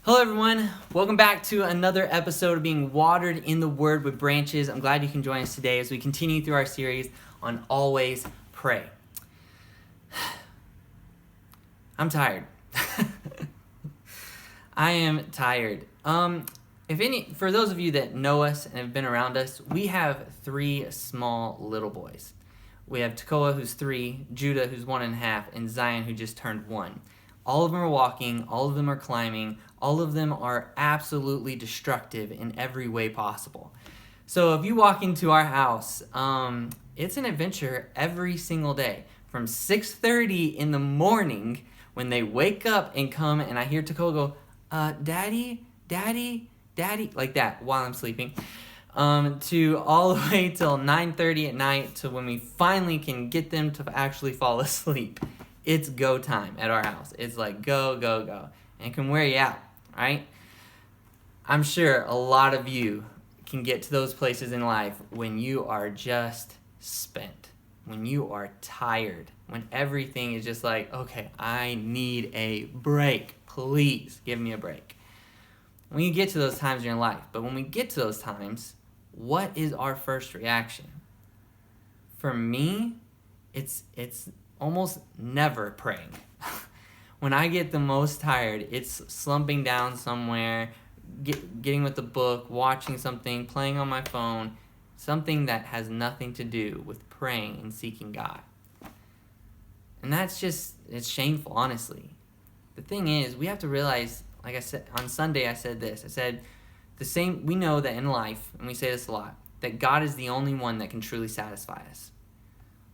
Hello everyone, welcome back to another episode of Being Watered in the Word with Branches. I'm glad you can join us today as we continue through our series on Always Pray. I'm tired. I am tired. For those of you that know us and have been around us, we have three small little boys. We have Tekoa, who's 3, Judah, who's 1.5, and Zion, who just turned 1. All of them are walking, all of them are climbing, all of them are absolutely destructive in every way possible. So if you walk into our house, it's an adventure every single day. From 6:30 in the morning when they wake up and come and I hear Tekoa go, Daddy, Daddy, Daddy, like that while I'm sleeping, to all the way till 9:30 at night to when we finally can get them to actually fall asleep. It's go time at our house. It's like go, go, go. And it can wear you out, right? I'm sure a lot of you can get to those places in life when you are just spent, when you are tired, when everything is just like, okay, I need a break. Please give me a break. When you get to those times in your life, but when we get to those times, what is our first reaction? For me, it's almost never praying. When I get the most tired, it's slumping down somewhere, getting with the book, watching something, playing on my phone, something that has nothing to do with praying and seeking God. And that's just, it's shameful, honestly. The thing is, we have to realize, like I said, on Sunday I said this, we know that in life, and we say this a lot, that God is the only one that can truly satisfy us.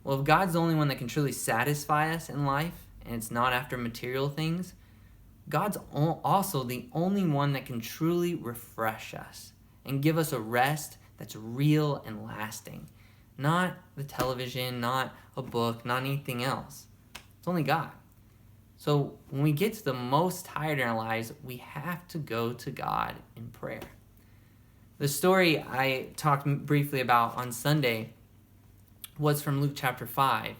Well, if God's the only one that can truly satisfy us in life, and it's not after material things, God's also the only one that can truly refresh us and give us a rest that's real and lasting. Not the television, not a book, not anything else. It's only God. So when we get to the most tired in our lives, we have to go to God in prayer. The story I talked briefly about on Sunday was from Luke chapter 5,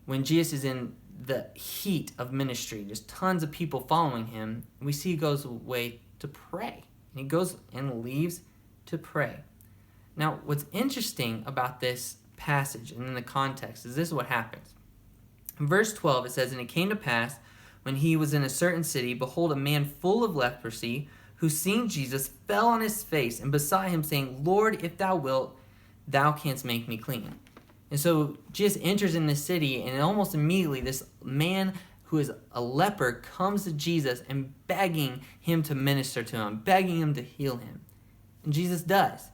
when Jesus is in the heat of ministry, just tons of people following him. We see he goes away to pray. And he goes and leaves to pray. Now, what's interesting about this passage and in the context is this is what happens. In verse 12, it says, "And it came to pass, when he was in a certain city, behold, a man full of leprosy, who seeing Jesus fell on his face and besought him, saying, Lord, if thou wilt, thou canst make me clean." And so Jesus enters in this city, and almost immediately this man who is a leper comes to Jesus and begging him to minister to him, begging him to heal him. And Jesus does.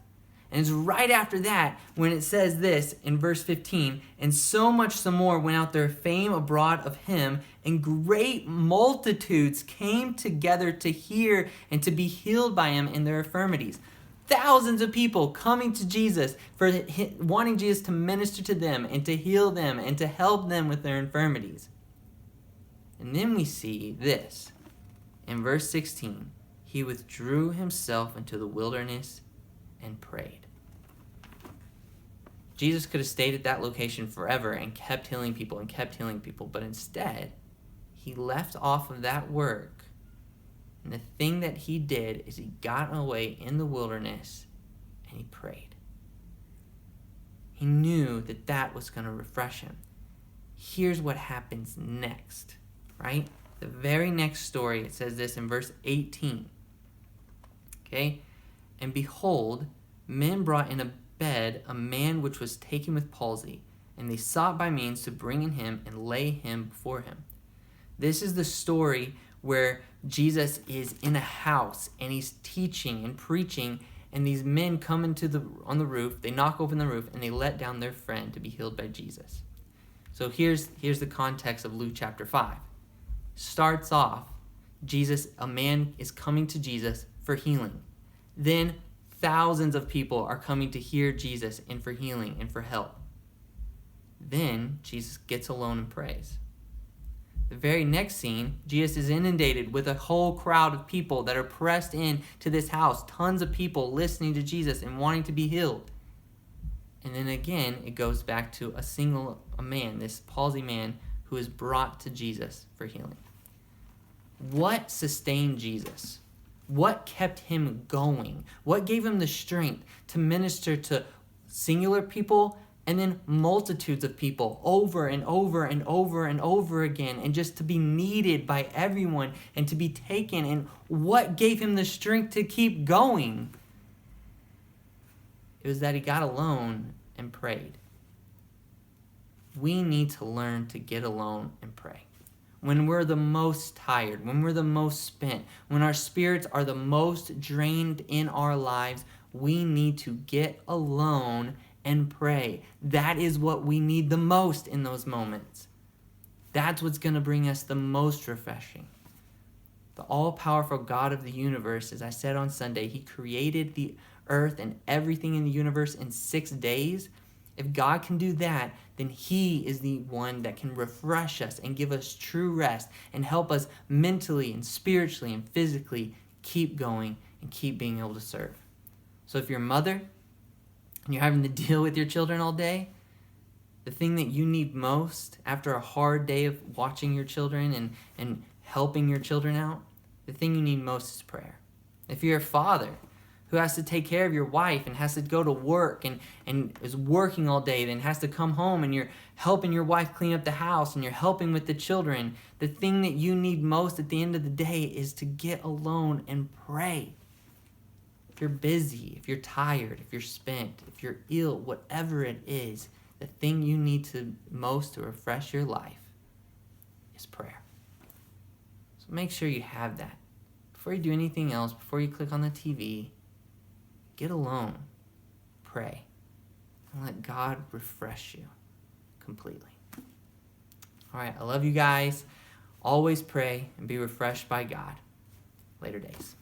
And it's right after that when it says this in verse 15, "And so much some more went out their fame abroad of him, and great multitudes came together to hear and to be healed by him in their infirmities." Thousands of people coming to Jesus for wanting Jesus to minister to them and to heal them and to help them with their infirmities. And then we see this. In verse 16, he withdrew himself into the wilderness and prayed. Jesus could have stayed at that location forever and kept healing people, but instead, he left off of that work. And the thing that he did is he got away in the wilderness and he prayed. He knew that that was going to refresh him. Here's what happens next, right? The very next story, it says this in verse 18. Okay? "And behold, men brought in a bed a man which was taken with palsy, and they sought by means to bring in him and lay him before him." This is the story where Jesus is in a house and he's teaching and preaching, and these men come on the roof, they knock open the roof, and they let down their friend to be healed by Jesus. So here's the context of Luke chapter 5. Starts off, a man is coming to Jesus for healing. Then thousands of people are coming to hear Jesus and for healing and for help. Then Jesus gets alone and prays. The very next scene, Jesus is inundated with a whole crowd of people that are pressed in to this house. Tons of people listening to Jesus and wanting to be healed. And then again, it goes back to a man, this palsy man, who who is brought to Jesus for healing. What sustained Jesus? What kept him going? What gave him the strength to minister to singular people and then multitudes of people over and over and over and over again, and just to be needed by everyone and to be taken? And what gave him the strength to keep going? It was that he got alone and prayed. We need to learn to get alone and pray. When we're the most tired, when we're the most spent, when our spirits are the most drained in our lives, we need to get alone and pray. That is what we need the most in those moments. That's what's going to bring us the most refreshing. The all-powerful God of the universe, as I said on Sunday, he created the earth and everything in the universe in 6 days. If God can do that, then he is the one that can refresh us and give us true rest and help us mentally and spiritually and physically keep going and keep being able to serve. So if you're a mother and you're having to deal with your children all day, the thing that you need most after a hard day of watching your children and helping your children out, the thing you need most is prayer. If you're a father who has to take care of your wife and has to go to work and is working all day, then has to come home and you're helping your wife clean up the house and you're helping with the children, the thing that you need most at the end of the day is to get alone and pray. If you're busy, if you're tired, if you're spent, if you're ill, whatever it is, the thing you need most to refresh your life is prayer. So make sure you have that. Before you do anything else, before you click on the TV, get alone, pray, and let God refresh you completely. All right, I love you guys. Always pray and be refreshed by God. Later days.